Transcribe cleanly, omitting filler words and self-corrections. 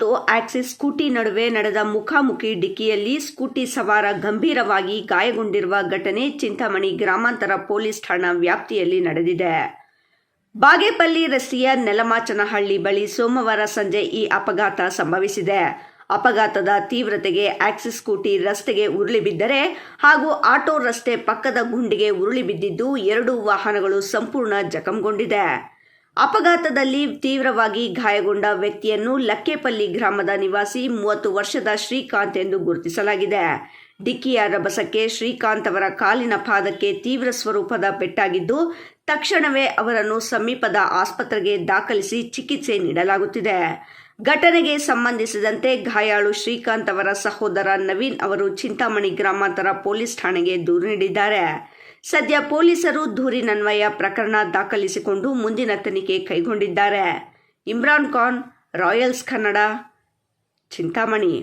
ಮತ್ತು Axis scooty ನಡುವೆ ನಡೆದ ಮುಖಾಮುಖಿ ಡಿಕ್ಕಿಯಲ್ಲಿ ಸ್ಕೂಟಿ ಸವಾರ ಗಂಭೀರವಾಗಿ ಗಾಯಗೊಂಡಿರುವ ಘಟನೆ ಚಿಂತಾಮಣಿ ಗ್ರಾಮಾಂತರ ಪೊಲೀಸ್ ಠಾಣಾ ವ್ಯಾಪ್ತಿಯಲ್ಲಿ ನಡೆದಿದೆ. ಬಾಗೇಪಲ್ಲಿ ರಸ್ತೆಯ ನೆಲಮಾಚನಹಳ್ಳಿ ಬಳಿ ಸೋಮವಾರ ಸಂಜೆ ಈ ಅಪಘಾತ ಸಂಭವಿಸಿದೆ. ಅಪಘಾತದ ತೀವ್ರತೆಗೆ ಆಕ್ಸಿಸ್ ಸ್ಕೂಟಿ ರಸ್ತೆಗೆ ಉರುಳಿ ಬಿದ್ದರೆ ಹಾಗೂ ಆಟೋ ರಸ್ತೆ ಪಕ್ಕದ ಗುಂಡಿಗೆ ಉರುಳಿ ಬಿದ್ದಿದ್ದು 2 ವಾಹನಗಳು ಸಂಪೂರ್ಣ ಜಖಂಗೊಂಡಿದೆ. ಅಪಘಾತದಲ್ಲಿ ತೀವ್ರವಾಗಿ ಗಾಯಗೊಂಡ ವ್ಯಕ್ತಿಯನ್ನು ಲಕ್ಕೇಪಲ್ಲಿ ಗ್ರಾಮದ ನಿವಾಸಿ 30 ವರ್ಷದ ಶ್ರೀಕಾಂತ್ ಎಂದು ಗುರುತಿಸಲಾಗಿದೆ. ಡಿಕ್ಕಿಯ ರಭಸಕ್ಕೆ ಶ್ರೀಕಾಂತ್ ಅವರ ಕಾಲಿನ ಪಾದಕ್ಕೆ ತೀವ್ರ ಸ್ವರೂಪದ ಪೆಟ್ಟಾಗಿದ್ದು ತಕ್ಷಣವೇ ಅವರನ್ನು ಸಮೀಪದ ಆಸ್ಪತ್ರೆಗೆ ದಾಖಲಿಸಿ ಚಿಕಿತ್ಸೆ ನೀಡಲಾಗುತ್ತಿದೆ. ಘಟನೆಗೆ ಸಂಬಂಧಿಸಿದಂತೆ ಗಾಯಾಳು ಶ್ರೀಕಾಂತ್ ಅವರ ಸಹೋದರ ನವೀನ್ ಅವರು ಚಿಂತಾಮಣಿ ಗ್ರಾಮಾಂತರ ಪೊಲೀಸ್ ಠಾಣೆಗೆ ದೂರು ನೀಡಿದ್ದಾರೆ. ಸದ್ಯ ಪೊಲೀಸರು ದೂರಿನನ್ವಯ ಪ್ರಕರಣ ದಾಖಲಿಸಿಕೊಂಡು ಮುಂದಿನ ತನಿಖೆ ಕೈಗೊಂಡಿದ್ದಾರೆ. ಇಮ್ರಾನ್ ಖಾನ್, ರಾಯಲ್ಸ್ ಕನ್ನಡ, ಚಿಂತಾಮಣಿ.